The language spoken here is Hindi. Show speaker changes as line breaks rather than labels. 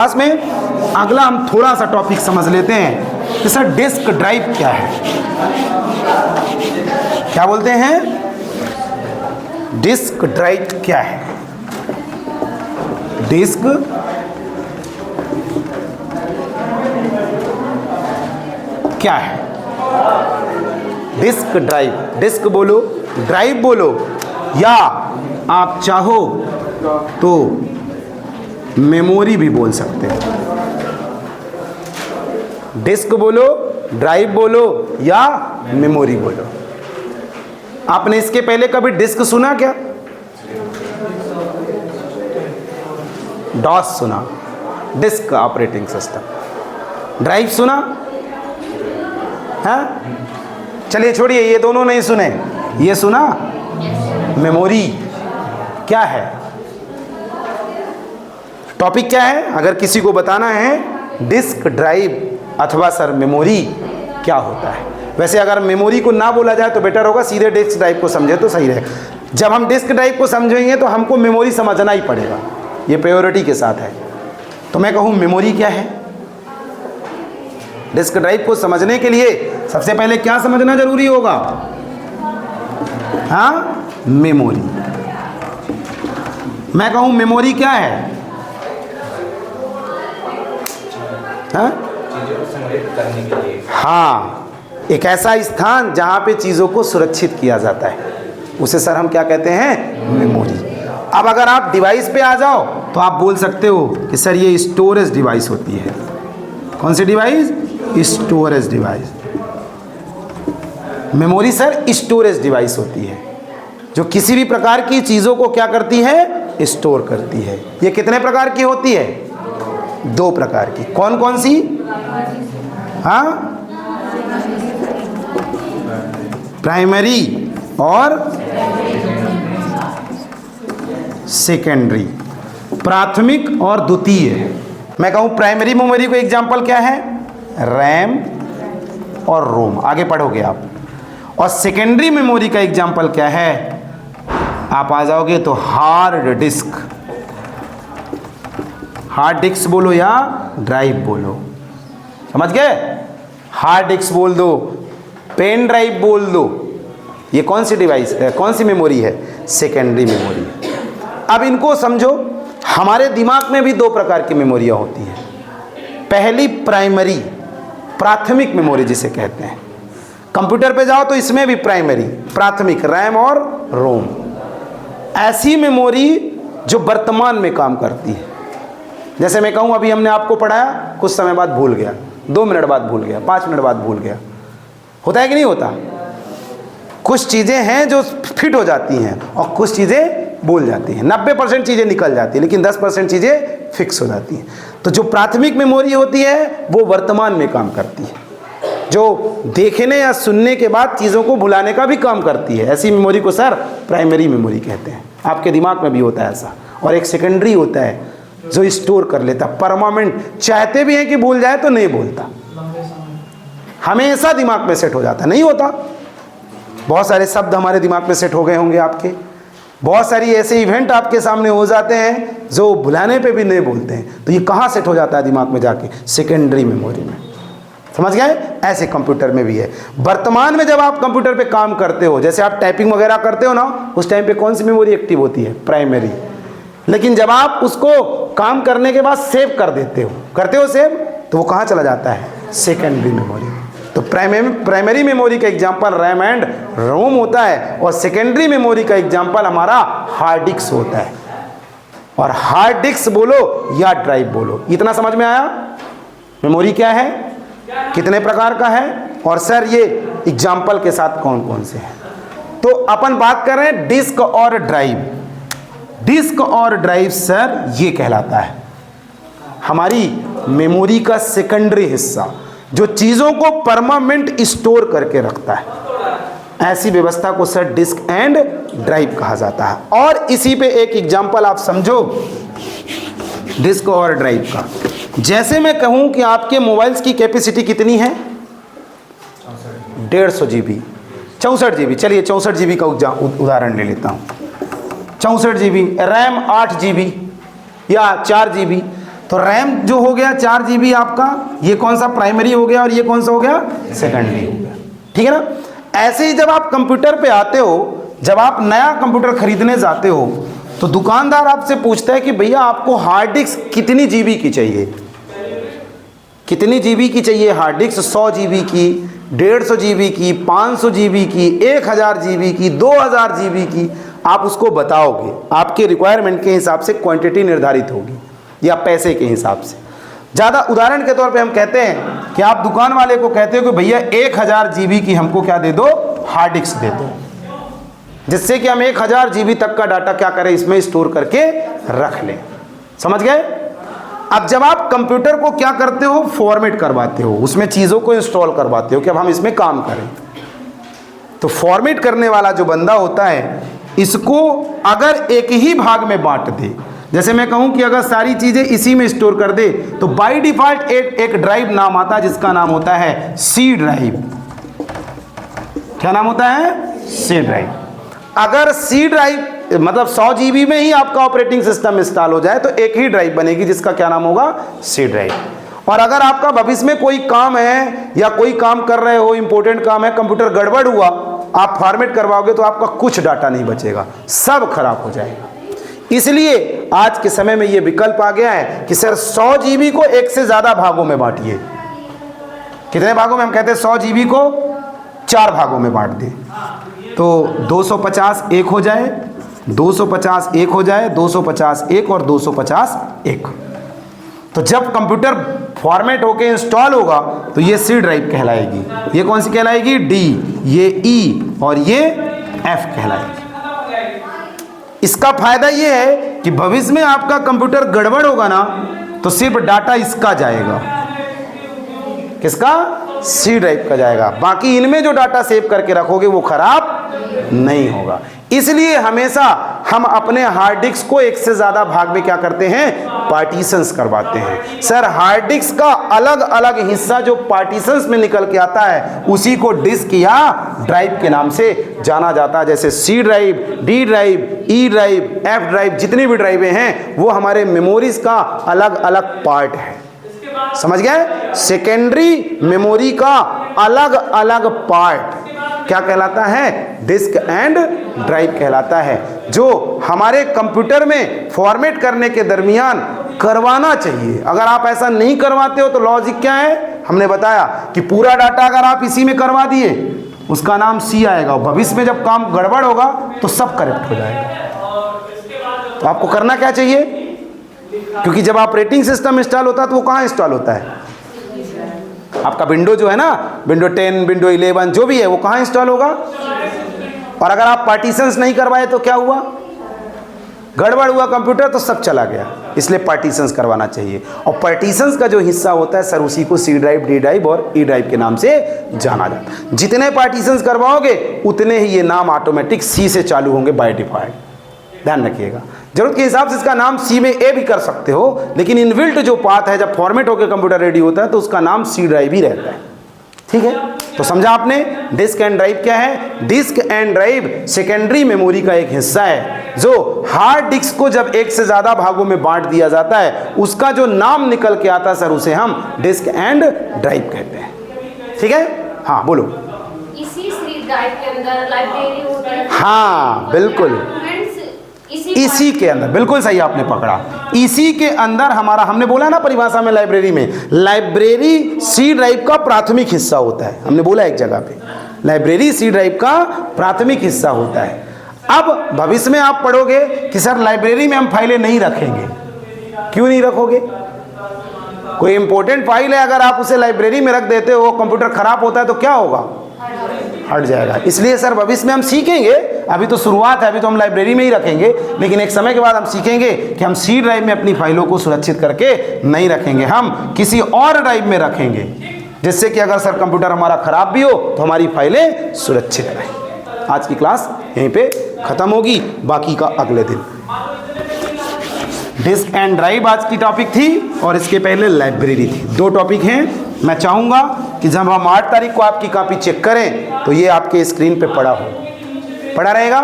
क्लास में अगला हम थोड़ा सा टॉपिक समझ लेते हैं कि सर डिस्क ड्राइव क्या है। क्या बोलते हैं? डिस्क ड्राइव क्या है? डिस्क क्या है? डिस्क ड्राइव, डिस्क बोलो, ड्राइव बोलो, या आप चाहो तो मेमोरी भी बोल सकते हैं। डिस्क बोलो, ड्राइव बोलो या मेमोरी बोलो। आपने इसके पहले कभी डिस्क सुना क्या? डॉस सुना, डिस्क ऑपरेटिंग सिस्टम। ड्राइव सुना? हाँ, चलिए छोड़िए, ये दोनों नहीं सुने, ये सुना? मेमोरी क्या है? टॉपिक क्या है? अगर किसी को बताना है डिस्क ड्राइव अथवा सर मेमोरी क्या होता है। वैसे अगर मेमोरी को ना बोला जाए तो बेटर होगा, सीधे डिस्क ड्राइव को समझे तो सही रहेगा। जब हम डिस्क ड्राइव को समझेंगे तो हमको मेमोरी समझना ही पड़ेगा, ये प्रायोरिटी के साथ है। तो मैं कहूँ मेमोरी क्या है? डिस्क ड्राइव को समझने के लिए सबसे पहले क्या समझना जरूरी होगा? हाँ, मेमोरी। मैं कहूँ मेमोरी क्या है? हाँ? हाँ, एक ऐसा स्थान जहाँ पे चीज़ों को सुरक्षित किया जाता है, उसे सर हम क्या कहते हैं? मेमोरी। अब अगर आप डिवाइस पे आ जाओ तो आप बोल सकते हो कि सर ये स्टोरेज डिवाइस होती है। कौन सी device? Storage device. Memory sir storage device होती है जो किसी भी प्रकार की चीज़ों को क्या करती है? स्टोर करती है। ये कितने प्रकार की होती है? दो प्रकार की। कौन कौन सी? हाँ, प्राइमरी और सेकेंडरी, प्राथमिक और द्वितीय। मैं कहूँ प्राइमरी मेमोरी को एग्जांपल क्या है? रैम और रोम। आगे पढ़ोगे आप। और सेकेंडरी मेमोरी का एग्जांपल क्या है? आप आ जाओगे तो हार्ड डिस्क। हार्ड डिस्क बोलो या ड्राइव बोलो, समझ गए? हार्ड डिस्क बोल दो, पेन ड्राइव बोल दो। ये कौन सी डिवाइस है? कौन सी मेमोरी है? सेकेंडरी मेमोरी है। अब इनको समझो, हमारे दिमाग में भी दो प्रकार की मेमोरियाँ होती हैं। पहली प्राइमरी, प्राथमिक मेमोरी जिसे कहते हैं। कंप्यूटर पे जाओ तो इसमें भी प्राइमरी, प्राथमिक, रैम और रोम। ऐसी मेमोरी जो वर्तमान में काम करती है। जैसे मैं कहूँ अभी हमने आपको पढ़ाया, कुछ समय बाद भूल गया, 2 मिनट बाद भूल गया, 5 मिनट बाद भूल गया। होता है कि नहीं होता? कुछ चीज़ें हैं जो फिट हो जाती हैं और कुछ चीज़ें भूल जाती हैं। 90% चीज़ें निकल जाती हैं लेकिन 10% चीज़ें फिक्स हो जाती हैं। तो जो प्राथमिक मेमोरी होती है वो वर्तमान में काम करती है, जो देखने या सुनने के बाद चीज़ों को भुलाने का भी काम करती है। ऐसी मेमोरी को सर प्राइमरी मेमोरी कहते हैं। आपके दिमाग में भी होता है ऐसा। और एक सेकेंडरी होता है जो स्टोर कर लेता, परमानेंट। चाहते भी हैं कि भूल जाए तो नहीं भूलता, हमेशा दिमाग में सेट हो जाता। नहीं होता? बहुत सारे शब्द हमारे दिमाग में सेट हो गए होंगे आपके। बहुत सारी ऐसे इवेंट आपके सामने हो जाते हैं जो भुलाने पे भी नहीं भूलते हैं। तो ये कहाँ सेट हो जाता है दिमाग में जाके? सेकेंडरी मेमोरी में। समझ गए? ऐसे कंप्यूटर में भी है। वर्तमान में जब आप कंप्यूटर पे काम करते हो, जैसे आप टाइपिंग वगैरह करते हो ना, उस टाइम पे कौन सी मेमोरी एक्टिव होती है? प्राइमरी। लेकिन जब आप उसको काम करने के बाद सेव कर देते हो, करते हो सेव, तो वो कहाँ चला जाता है? Secondary memory. तो प्राइमरी मेमोरी का एग्जांपल रैम एंड रोम होता है और सेकेंडरी मेमोरी का एग्जांपल हमारा हार्ड डिस्क होता है। और हार्ड डिस्क बोलो या ड्राइव बोलो। इतना समझ में आया? मेमोरी क्या है, कितने प्रकार का है, और सर ये एग्जांपल के साथ कौन कौन से हैं। तो अपन बात कर रहे हैं डिस्क और ड्राइव। डिस्क और ड्राइव सर ये कहलाता है हमारी मेमोरी का सेकेंडरी हिस्सा, जो चीज़ों को परमानेंट स्टोर करके रखता है। ऐसी व्यवस्था को सर डिस्क एंड ड्राइव कहा जाता है। और इसी पे एक एग्जांपल आप समझो डिस्क और ड्राइव का। जैसे मैं कहूँ कि आपके मोबाइल्स की कैपेसिटी कितनी है? 150 GB, 64 GB। चलिए 64 GB का उदाहरण ले लेता हूँ। 64 GB, रैम 8 GB या 4 GB। तो रैम जो हो गया 4 GB आपका, ये कौन सा प्राइमरी हो गया और ये कौन सा हो गया सेकेंडरी हो गया, ठीक है ना। ऐसे ही जब आप कंप्यूटर पे आते हो, जब आप नया कंप्यूटर खरीदने जाते हो तो दुकानदार आपसे पूछता है कि भैया आपको हार्ड डिस्क कितनी GB की चाहिए, कितनी GB की चाहिए हार्ड डिस्क, 100 GB की, 150 GB की, 500 GB की, 1000 GB की, 2000 GB की, आप उसको बताओगे। आपके रिक्वायरमेंट के हिसाब से क्वांटिटी निर्धारित होगी या पैसे के हिसाब से। ज़्यादा उदाहरण के तौर पे हम कहते हैं कि आप दुकान वाले को कहते हो कि भैया 1000 GB की हमको क्या दे दो, हार्ड डिस्क दे दो, जिससे कि हम 1000 GB तक का डाटा क्या करें, इसमें स्टोर करके रख लें। समझ गए। अब जब आप कंप्यूटर को क्या करते हो, फॉर्मेट करवाते हो, उसमें चीज़ों को इंस्टॉल करवाते हो कि अब हम इसमें काम करें, तो फॉर्मेट करने वाला जो बंदा होता है, इसको अगर एक ही भाग में बांट दे, जैसे मैं कहूं कि अगर सारी चीजें इसी में स्टोर कर दे, तो बाय डिफॉल्ट एक ड्राइव नाम आता है जिसका नाम होता है सी ड्राइव। क्या नाम होता है, सी ड्राइव। अगर सी ड्राइव मतलब 100 GB में ही आपका ऑपरेटिंग सिस्टम इंस्टॉल हो जाए तो एक ही ड्राइव बनेगी जिसका क्या नाम होगा, सी ड्राइव। और अगर आपका भविष्य में कोई काम है या कोई काम कर रहे हो, इंपॉर्टेंट काम है, कंप्यूटर गड़बड़ हुआ, आप फॉर्मेट करवाओगे तो आपका कुछ डाटा नहीं बचेगा, सब खराब हो जाएगा। इसलिए आज के समय में ये विकल्प आ गया है कि सर 100 GB को एक से ज्यादा भागों में बांटिए। कितने भागों में, हम कहते हैं 100 GB को 4 भागों में बांट दें, तो 250 एक हो जाए, 250 एक हो जाए, 250 एक और 250 एक। तो जब कंप्यूटर फॉर्मेट होके इंस्टॉल होगा तो ये सी ड्राइव कहलाएगी। ये कौन सी कहलाएगी, डी, ये ई और ये एफ कहलाएगी। इसका फायदा ये है कि भविष्य में आपका कंप्यूटर गड़बड़ होगा ना, तो सिर्फ डाटा इसका जाएगा, किसका, सी ड्राइव का जाएगा। बाकी इनमें जो डाटा सेव करके रखोगे वो खराब नहीं होगा। इसलिए हमेशा हम अपने हार्ड डिस्क को एक से ज्यादा भाग में क्या करते हैं, पार्टीशंस करवाते हैं। सर हार्ड डिस्क का अलग अलग हिस्सा जो पार्टीशंस में निकल के आता है उसी को डिस्क या ड्राइव के नाम से जाना जाता है। जैसे C drive, D drive, E drive, F drive, जितनी भी ड्राइवें हैं वो हमारे मेमोरीज का अलग अलग पार्ट है। समझ गए। सेकेंडरी मेमोरी का अलग अलग पार्ट क्या कहलाता है, डिस्क एंड ड्राइव कहलाता है, जो हमारे कंप्यूटर में फॉर्मेट करने के दरमियान करवाना चाहिए। अगर आप ऐसा नहीं करवाते हो तो लॉजिक क्या है, हमने बताया कि पूरा डाटा अगर आप इसी में करवा दिए उसका नाम सी आएगा, और भविष्य में जब काम गड़बड़ होगा तो सब करेक्ट हो जाएगा। तो आपको करना क्या चाहिए, क्योंकि जब ऑपरेटिंग सिस्टम इंस्टॉल होता है तो वो कहाँ इंस्टॉल होता है, आपका विंडो जो है ना, विंडो 10, विंडो 11 जो भी है वो कहाँ इंस्टॉल होगा। और अगर आप पार्टीशंस नहीं करवाए तो क्या हुआ, गड़बड़ हुआ कंप्यूटर तो सब चला गया। इसलिए पार्टीशंस करवाना चाहिए, और पार्टीशंस का जो हिस्सा होता है सर उसी को सी ड्राइव, डी ड्राइव और ई ड्राइव के नाम से जाना जाता है। जितने पार्टीशंस करवाओगे उतने ही ये नाम ऑटोमेटिक सी से चालू होंगे बाय डिफॉल्ट। ध्यान रखिएगा, जरूरत के हिसाब से इसका नाम सी में ए भी कर सकते हो, लेकिन इनबिल्ट जो पाथ है जब फॉर्मेट होकर कंप्यूटर रेडी होता है तो उसका नाम सी ड्राइव ही रहता है। ठीक है, तो समझा आपने। डिस्क एंड ड्राइव क्या है, disk and drive secondary memory का एक हिस्सा है जो हार्ड डिस्क को जब एक से ज्यादा भागों में बांट दिया जाता है उसका जो नाम निकल के आता है सर उसे हम डिस्क एंड ड्राइव कहते हैं। ठीक है, हाँ बोलो।
इसी सी ड्राइव के अंदर लाइब्रेरी होती है।
हाँ बिल्कुल, इसी के अंदर, बिल्कुल सही आपने पकड़ा। इसी के अंदर हमारा, हमने बोला ना परिभाषा में लाइब्रेरी में, लाइब्रेरी सी ड्राइव का प्राथमिक हिस्सा होता है। हमने बोला एक जगह पे लाइब्रेरी सी ड्राइव का प्राथमिक हिस्सा होता है। अब भविष्य में आप पढ़ोगे कि सर लाइब्रेरी में हम फाइलें नहीं रखेंगे। क्यों नहीं रखोगे, कोई इंपॉर्टेंट फाइल है अगर आप उसे लाइब्रेरी में रख देते हो, कंप्यूटर खराब होता है तो क्या होगा, हट जाएगा। इसलिए सर भविष्य में हम सीखेंगे, अभी तो शुरुआत है, अभी तो हम लाइब्रेरी में ही रखेंगे, लेकिन एक समय के बाद हम सीखेंगे कि हम सी ड्राइव में अपनी फाइलों को सुरक्षित करके नहीं रखेंगे, हम किसी और ड्राइव में रखेंगे, जिससे कि अगर सर कंप्यूटर हमारा खराब भी हो तो हमारी फाइलें सुरक्षित रहें। आज की क्लास यहीं पे खत्म होगी, बाकी का अगले दिन। डिस्क एंड ड्राइव आज की टॉपिक थी और इसके पहले लाइब्रेरी थी। 2 टॉपिक हैं। मैं चाहूँगा कि जब हम 8 तारीख को आपकी कॉपी चेक करें तो ये आपके स्क्रीन पे पड़ा हो, पड़ा रहेगा।